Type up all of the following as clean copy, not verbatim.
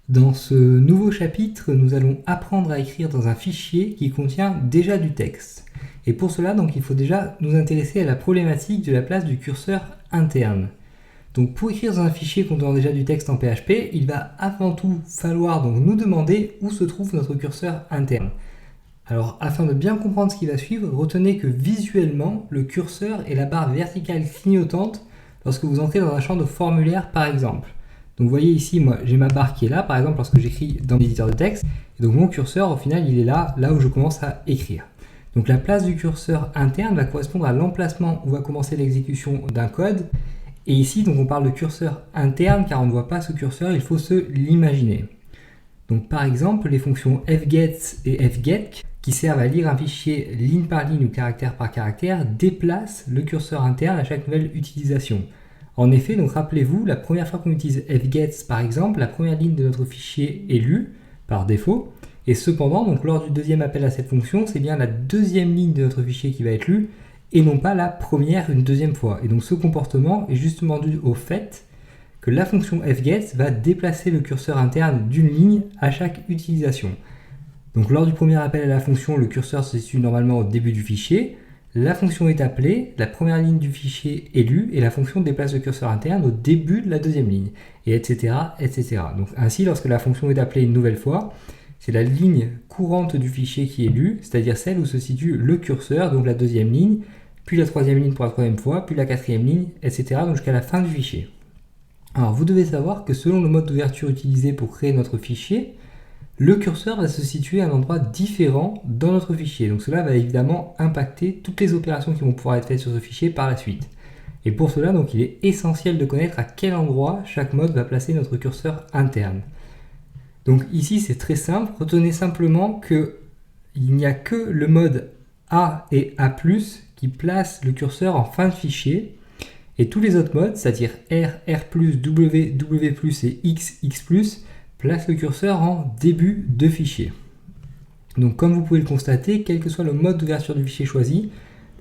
Dans ce nouveau chapitre, nous allons apprendre à écrire dans un fichier qui contient déjà du texte. Et pour cela, donc, il faut déjà nous intéresser à la problématique de la place du curseur interne. Donc pour écrire dans un fichier contenant déjà du texte en PHP, il va avant tout falloir donc nous demander où se trouve notre curseur interne. Alors afin de bien comprendre ce qui va suivre, retenez que visuellement, le curseur est la barre verticale clignotante lorsque vous entrez dans un champ de formulaire par exemple. Donc vous voyez ici, moi j'ai ma barre qui est là, par exemple lorsque j'écris dans l'éditeur de texte, et donc mon curseur au final il est là où je commence à écrire. Donc la place du curseur interne va correspondre à l'emplacement où va commencer l'exécution d'un code. Et ici, donc, on parle de curseur interne car on ne voit pas ce curseur, il faut se l'imaginer. Donc par exemple, les fonctions fget et fget qui servent à lire un fichier ligne par ligne ou caractère par caractère déplacent le curseur interne à chaque nouvelle utilisation. En effet, donc rappelez-vous, la première fois qu'on utilise fget par exemple, la première ligne de notre fichier est lue par défaut. Et cependant, donc, lors du deuxième appel à cette fonction, c'est bien la deuxième ligne de notre fichier qui va être lue et non pas la première une deuxième fois. Et donc ce comportement est justement dû au fait que la fonction fget va déplacer le curseur interne d'une ligne à chaque utilisation. Donc lors du premier appel à la fonction, le curseur se situe normalement au début du fichier, la fonction est appelée, la première ligne du fichier est lue et la fonction déplace le curseur interne au début de la deuxième ligne, et etc. etc. Donc ainsi, lorsque la fonction est appelée une nouvelle fois, c'est la ligne courante du fichier qui est lue, c'est-à-dire celle où se situe le curseur, donc la deuxième ligne, puis la troisième ligne pour la troisième fois, puis la quatrième ligne, etc. donc jusqu'à la fin du fichier. Alors vous devez savoir que selon le mode d'ouverture utilisé pour créer notre fichier, le curseur va se situer à un endroit différent dans notre fichier. Donc cela va évidemment impacter toutes les opérations qui vont pouvoir être faites sur ce fichier par la suite. Et pour cela, donc, il est essentiel de connaître à quel endroit chaque mode va placer notre curseur interne. Donc ici c'est très simple, retenez simplement qu'il n'y a que le mode A et A+, qui place le curseur en fin de fichier, et tous les autres modes, c'est-à-dire R, R+, W, W+, et X, X+, placent le curseur en début de fichier. Donc comme vous pouvez le constater, quel que soit le mode d'ouverture du fichier choisi,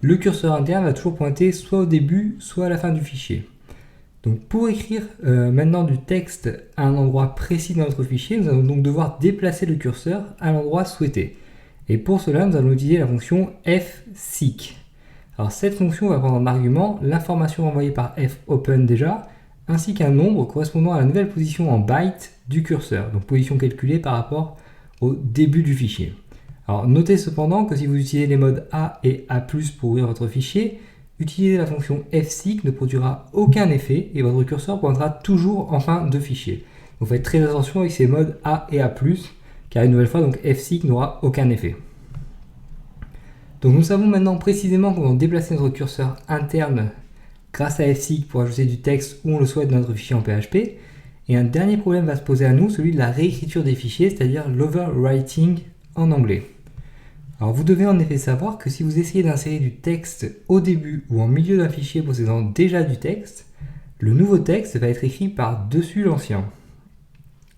le curseur interne va toujours pointer soit au début, soit à la fin du fichier. Donc pour écrire maintenant du texte à un endroit précis dans notre fichier, nous allons donc devoir déplacer le curseur à l'endroit souhaité. Et pour cela, nous allons utiliser la fonction fseek. Alors cette fonction va prendre en argument l'information envoyée par fopen déjà, ainsi qu'un nombre correspondant à la nouvelle position en byte du curseur, donc position calculée par rapport au début du fichier. Alors notez cependant que si vous utilisez les modes A et A+, pour ouvrir votre fichier, utiliser la fonction fseek ne produira aucun effet et votre curseur pointera toujours en fin de fichier. Donc faites très attention avec ces modes A et A+, car une nouvelle fois, donc fseek n'aura aucun effet. Donc nous savons maintenant précisément comment déplacer notre curseur interne grâce à fseek pour ajouter du texte où on le souhaite dans notre fichier en PHP. Et un dernier problème va se poser à nous, celui de la réécriture des fichiers, c'est-à-dire l'overwriting en anglais. Alors vous devez en effet savoir que si vous essayez d'insérer du texte au début ou en milieu d'un fichier possédant déjà du texte, le nouveau texte va être écrit par-dessus l'ancien.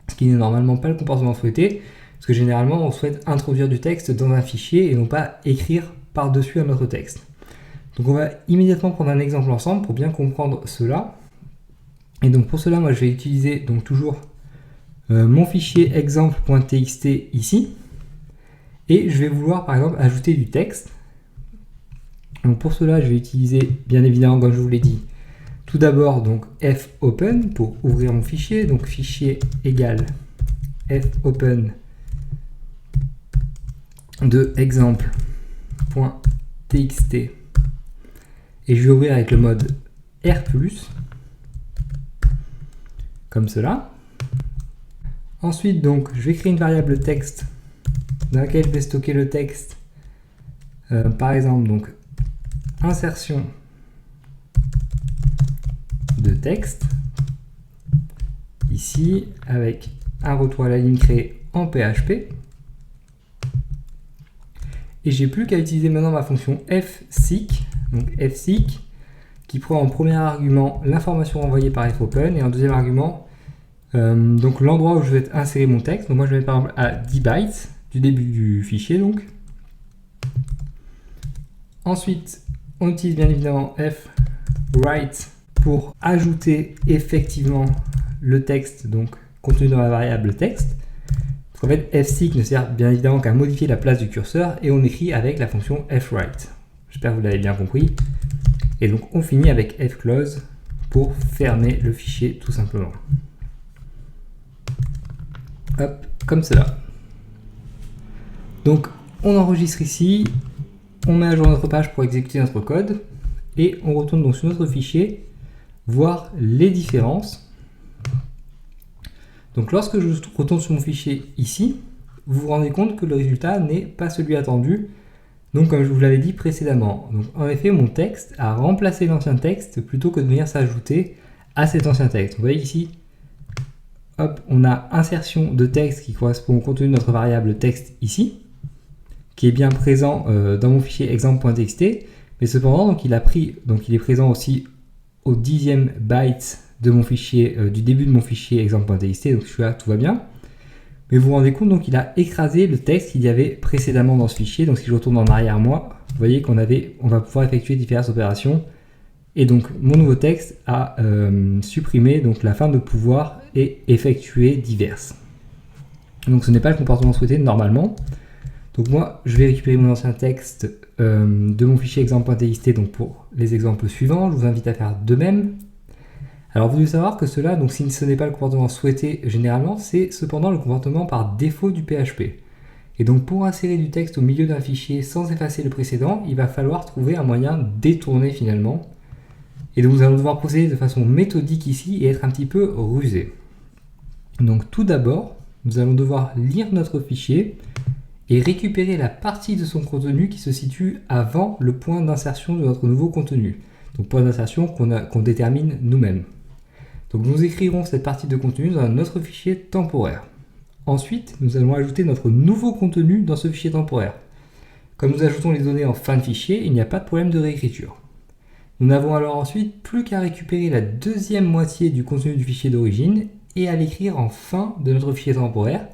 Ce qui n'est normalement pas le comportement souhaité, parce que généralement on souhaite introduire du texte dans un fichier et non pas écrire par-dessus un autre texte. Donc on va immédiatement prendre un exemple ensemble pour bien comprendre cela. Et donc pour cela, moi je vais utiliser donc toujours mon fichier exemple.txt ici. Et je vais vouloir par exemple ajouter du texte. Donc pour cela, je vais utiliser bien évidemment, comme je vous l'ai dit, tout d'abord donc fopen pour ouvrir mon fichier. Donc fichier égale fopen de exemple.txt et je vais ouvrir avec le mode R+, comme cela. Ensuite donc je vais créer une variable texte dans laquelle je vais stocker le texte, par exemple donc insertion de texte ici avec un retour à la ligne créée en PHP. Et j'ai plus qu'à utiliser maintenant ma fonction fseek, donc fseek, qui prend en premier argument l'information envoyée par fopen et en deuxième argument donc l'endroit où je vais insérer mon texte. Donc moi je vais mettre par exemple à 10 bytes du début du fichier donc. Ensuite on utilise bien évidemment fwrite pour ajouter effectivement le texte donc contenu dans la variable texte. En fait, fseek ne sert bien évidemment qu'à modifier la place du curseur et on écrit avec la fonction fwrite. J'espère que vous l'avez bien compris. Et donc on finit avec fclose pour fermer le fichier tout simplement. Hop, comme cela. Donc on enregistre ici, on met à jour notre page pour exécuter notre code et on retourne donc sur notre fichier, voir les différences. Donc lorsque je retourne sur mon fichier ici, vous vous rendez compte que le résultat n'est pas celui attendu. Donc comme je vous l'avais dit précédemment, donc, en effet mon texte a remplacé l'ancien texte plutôt que de venir s'ajouter à cet ancien texte. Vous voyez ici, hop, on a insertion de texte qui correspond au contenu de notre variable texte ici, qui est bien présent dans mon fichier exemple.txt, mais cependant donc il est présent aussi au 10e byte de mon fichier, du début de mon fichier exemple.txt, donc celui-là tout va bien. Mais vous vous rendez compte, donc il a écrasé le texte qu'il y avait précédemment dans ce fichier. Donc si je retourne en arrière moi, vous voyez qu'on va pouvoir effectuer diverses opérations. Et donc mon nouveau texte a supprimé donc la fin de pouvoir et effectuer diverses. Donc ce n'est pas le comportement souhaité normalement. Donc moi je vais récupérer mon ancien texte de mon fichier exemple.txt donc pour les exemples suivants. Je vous invite à faire de même. Alors vous devez savoir que cela, donc si ce n'est pas le comportement souhaité généralement, c'est cependant le comportement par défaut du PHP. Et donc pour insérer du texte au milieu d'un fichier sans effacer le précédent, il va falloir trouver un moyen détourné finalement. Et donc nous allons devoir procéder de façon méthodique ici et être un petit peu rusé. Donc tout d'abord, nous allons devoir lire notre fichier et récupérer la partie de son contenu qui se situe avant le point d'insertion de notre nouveau contenu. Donc point d'insertion qu'on détermine nous-mêmes. Donc nous écrirons cette partie de contenu dans notre fichier temporaire. Ensuite, nous allons ajouter notre nouveau contenu dans ce fichier temporaire. Comme nous ajoutons les données en fin de fichier, il n'y a pas de problème de réécriture. Nous n'avons alors ensuite plus qu'à récupérer la deuxième moitié du contenu du fichier d'origine et à l'écrire en fin de notre fichier temporaire.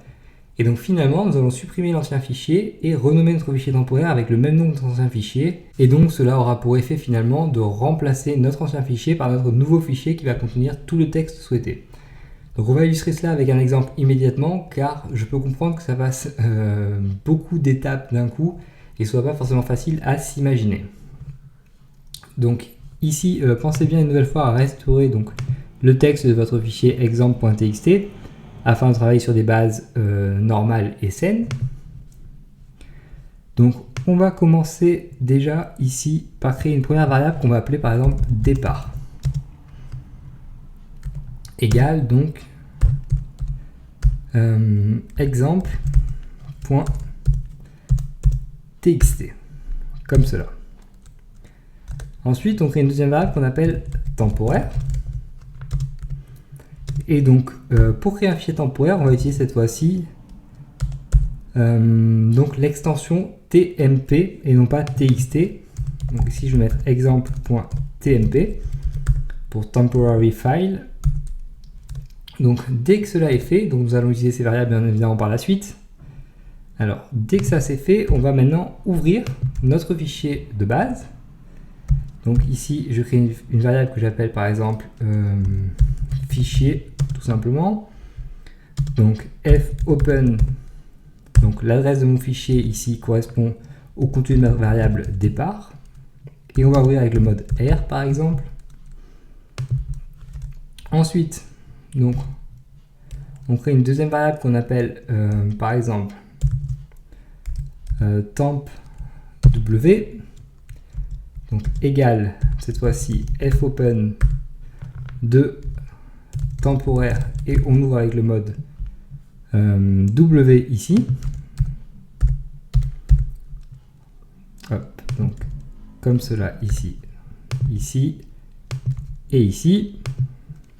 Et donc finalement, nous allons supprimer l'ancien fichier et renommer notre fichier temporaire avec le même nom que notre ancien fichier. Et donc cela aura pour effet finalement de remplacer notre ancien fichier par notre nouveau fichier qui va contenir tout le texte souhaité. Donc on va illustrer cela avec un exemple immédiatement car je peux comprendre que ça passe beaucoup d'étapes d'un coup et ce soit pas forcément facile à s'imaginer. Donc ici, pensez bien une nouvelle fois à restaurer donc, le texte de votre fichier exemple.txt afin de travailler sur des bases normales et saines. Donc on va commencer déjà ici par créer une première variable qu'on va appeler par exemple départ. Égale donc exemple.txt comme cela. Ensuite on crée une deuxième variable qu'on appelle temporaire. Et donc, pour créer un fichier temporaire, on va utiliser cette fois-ci donc l'extension tmp et non pas txt. Donc ici, je vais mettre exemple.tmp pour temporary file. Donc, dès que cela est fait, donc nous allons utiliser ces variables bien évidemment par la suite. Alors, dès que ça c'est fait, on va maintenant ouvrir notre fichier de base. Donc ici, je crée une variable que j'appelle par exemple fichier, tout simplement. Donc fopen, donc l'adresse de mon fichier ici correspond au contenu de ma variable départ. Et on va ouvrir avec le mode R par exemple. Ensuite, donc, on crée une deuxième variable qu'on appelle par exemple temp w. Donc égale cette fois-ci fopen de temporaire et on ouvre avec le mode W ici. Hop, donc comme cela ici, ici et ici.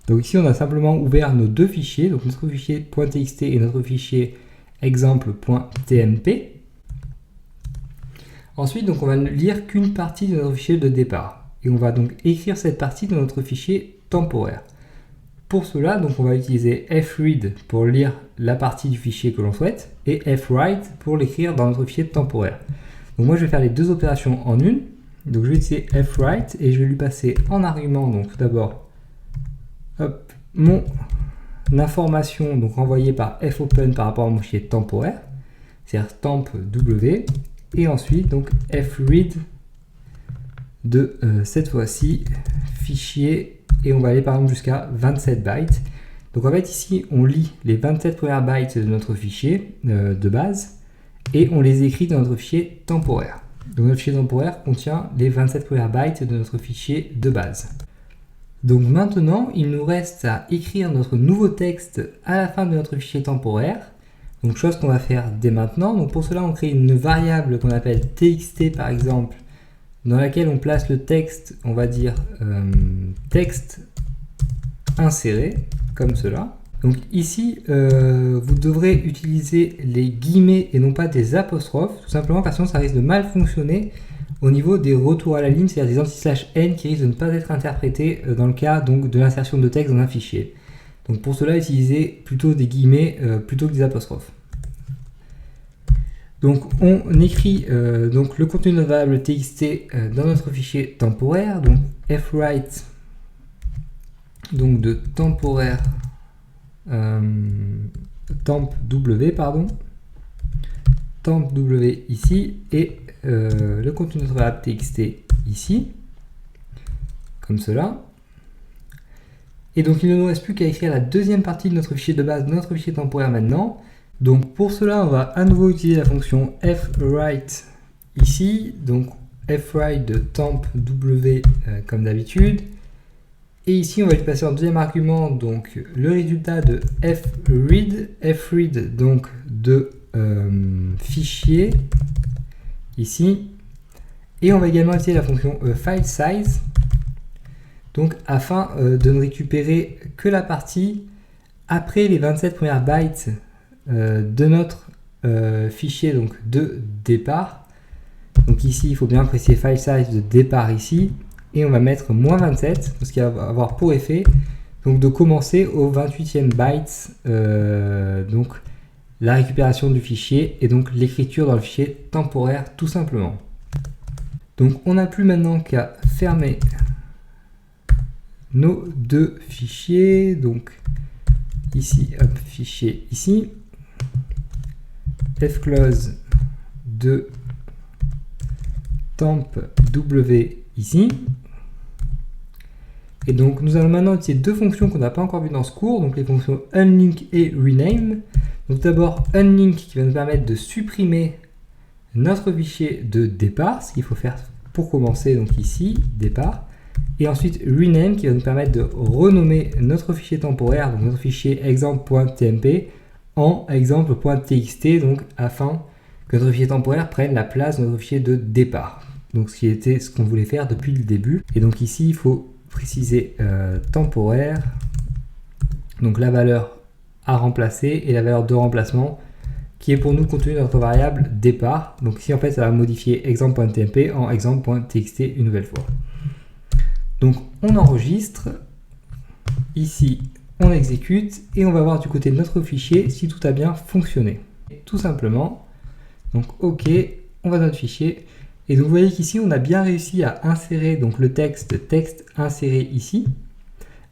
Donc ici on a simplement ouvert nos deux fichiers, donc notre fichier .txt et notre fichier exemple.tmp. Ensuite, donc, on va ne lire qu'une partie de notre fichier de départ. Et on va donc écrire cette partie dans notre fichier temporaire. Pour cela, donc, on va utiliser fread pour lire la partie du fichier que l'on souhaite et fwrite pour l'écrire dans notre fichier temporaire. Donc moi, je vais faire les deux opérations en une. Donc je vais utiliser fwrite et je vais lui passer en argument, donc tout d'abord, mon information donc renvoyée par fopen par rapport à mon fichier temporaire, c'est-à-dire temp w, et ensuite donc fread de cette fois-ci fichier, et on va aller par exemple jusqu'à 27 bytes. Donc en fait ici on lit les 27 premières bytes de notre fichier de base et on les écrit dans notre fichier temporaire. Donc notre fichier temporaire contient les 27 premières bytes de notre fichier de base. Donc maintenant il nous reste à écrire notre nouveau texte à la fin de notre fichier temporaire. Donc chose qu'on va faire dès maintenant. Donc pour cela on crée une variable qu'on appelle txt par exemple, dans laquelle on place le texte, on va dire texte inséré, comme cela. Donc ici, vous devrez utiliser les guillemets et non pas des apostrophes, tout simplement parce que sinon ça risque de mal fonctionner au niveau des retours à la ligne, c'est-à-dire des anti/n qui risquent de ne pas être interprétés dans le cas donc, de l'insertion de texte dans un fichier. Donc pour cela, utilisez plutôt des guillemets plutôt que des apostrophes. Donc on écrit donc le contenu de notre variable txt dans notre fichier temporaire, donc fwrite donc de temporaire temp w ici, et le contenu de notre variable txt ici, comme cela. Et donc il ne nous reste plus qu'à écrire la deuxième partie de notre fichier de base, de notre fichier temporaire maintenant. Donc pour cela, on va à nouveau utiliser la fonction fwrite ici, donc fwrite de temp w comme d'habitude. Et ici, on va lui passer en deuxième argument donc le résultat de fread donc de fichier ici. Et on va également utiliser la fonction file size, donc afin de ne récupérer que la partie après les 27 premières bytes de notre fichier donc de départ. Donc ici, il faut bien préciser file size de départ ici. Et on va mettre moins 27, ce qui va avoir pour effet donc de commencer au 28e byte, donc la récupération du fichier et donc l'écriture dans le fichier temporaire tout simplement. Donc on n'a plus maintenant qu'à fermer nos deux fichiers, donc ici, hop, fichier ici, fclose de temp w ici. Et donc nous allons maintenant utiliser deux fonctions qu'on n'a pas encore vues dans ce cours, donc les fonctions unlink et rename. Donc d'abord unlink qui va nous permettre de supprimer notre fichier de départ, ce qu'il faut faire pour commencer, donc ici, départ. Et ensuite rename qui va nous permettre de renommer notre fichier temporaire, donc notre fichier exemple.tmp en exemple.txt, donc afin que notre fichier temporaire prenne la place de notre fichier de départ. Donc ce qu'on voulait faire depuis le début. Et donc ici il faut préciser temporaire, donc la valeur à remplacer et la valeur de remplacement qui est pour nous contenu dans notre variable départ. Donc ici en fait ça va modifier exemple.tmp en exemple.txt une nouvelle fois. Donc on enregistre, ici on exécute et on va voir du côté de notre fichier si tout a bien fonctionné. Tout simplement, donc ok, on va dans notre fichier. Et donc vous voyez qu'ici on a bien réussi à insérer donc le texte inséré ici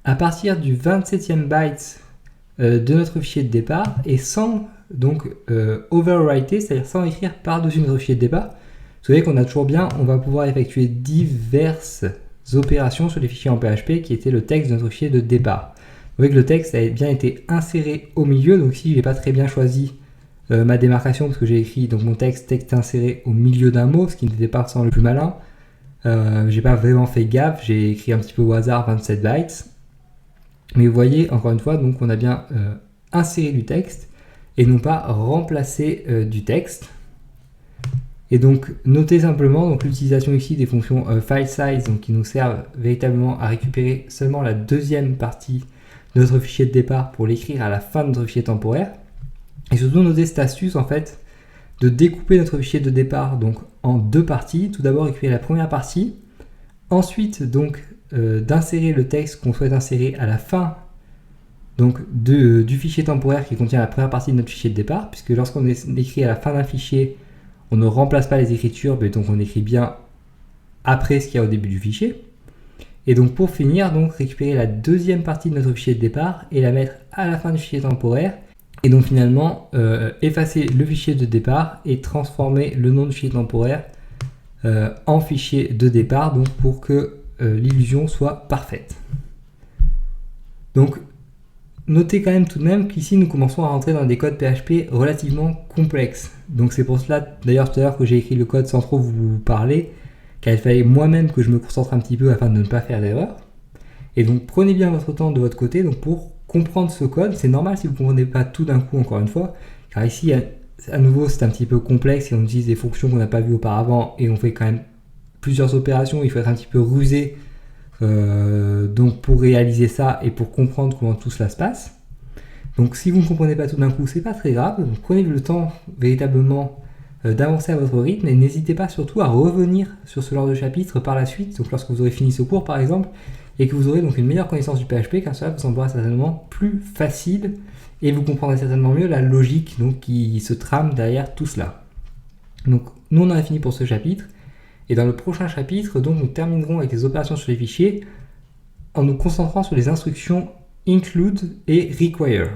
à partir du 27e byte de notre fichier de départ et sans donc overwriter, c'est-à-dire sans écrire par-dessus notre fichier de départ. Vous voyez qu'on a toujours bien, on va pouvoir effectuer diverses opérations sur les fichiers en PHP qui étaient le texte de notre fichier de départ. Vous voyez que le texte a bien été inséré au milieu, donc ici je n'ai pas très bien choisi ma démarcation parce que j'ai écrit donc mon texte inséré au milieu d'un mot, ce qui n'était pas forcément le plus malin. J'ai pas vraiment fait gaffe, j'ai écrit un petit peu au hasard 27 bytes. Mais vous voyez encore une fois, donc on a bien inséré du texte et non pas remplacé du texte. Et donc notez simplement donc l'utilisation ici des fonctions file size donc qui nous servent véritablement à récupérer seulement la deuxième partie de notre fichier de départ pour l'écrire à la fin de notre fichier temporaire. Et surtout notez cette astuce en fait de découper notre fichier de départ donc en deux parties. Tout d'abord récupérer la première partie, ensuite donc d'insérer le texte qu'on souhaite insérer à la fin donc du fichier temporaire qui contient la première partie de notre fichier de départ, puisque lorsqu'on écrit à la fin d'un fichier, on ne remplace pas les écritures, mais donc on écrit bien après ce qu'il y a au début du fichier. Et donc pour finir, donc récupérer la deuxième partie de notre fichier de départ et la mettre à la fin du fichier temporaire. Et donc finalement, effacer le fichier de départ et transformer le nom du fichier temporaire en fichier de départ, donc pour que l'illusion soit parfaite. Donc notez quand même tout de même qu'ici nous commençons à rentrer dans des codes PHP relativement complexes. Donc c'est pour cela d'ailleurs tout à l'heure que j'ai écrit le code sans trop vous parler, car il fallait moi-même que je me concentre un petit peu afin de ne pas faire d'erreur. Et donc prenez bien votre temps de votre côté donc pour comprendre ce code. C'est normal si vous ne comprenez pas tout d'un coup encore une fois, car ici à nouveau c'est un petit peu complexe et on utilise des fonctions qu'on n'a pas vues auparavant et on fait quand même plusieurs opérations, il faut être un petit peu rusé donc pour réaliser ça et pour comprendre comment tout cela se passe. Donc si vous ne comprenez pas tout d'un coup, c'est pas très grave, donc prenez le temps véritablement d'avancer à votre rythme et n'hésitez pas surtout à revenir sur ce genre de chapitre par la suite, donc lorsque vous aurez fini ce cours par exemple, et que vous aurez donc une meilleure connaissance du PHP, car cela vous semblera certainement plus facile et vous comprendrez certainement mieux la logique donc, qui se trame derrière tout cela. Donc nous on en a fini pour ce chapitre. Et dans le prochain chapitre, donc, nous terminerons avec les opérations sur les fichiers en nous concentrant sur les instructions include et require.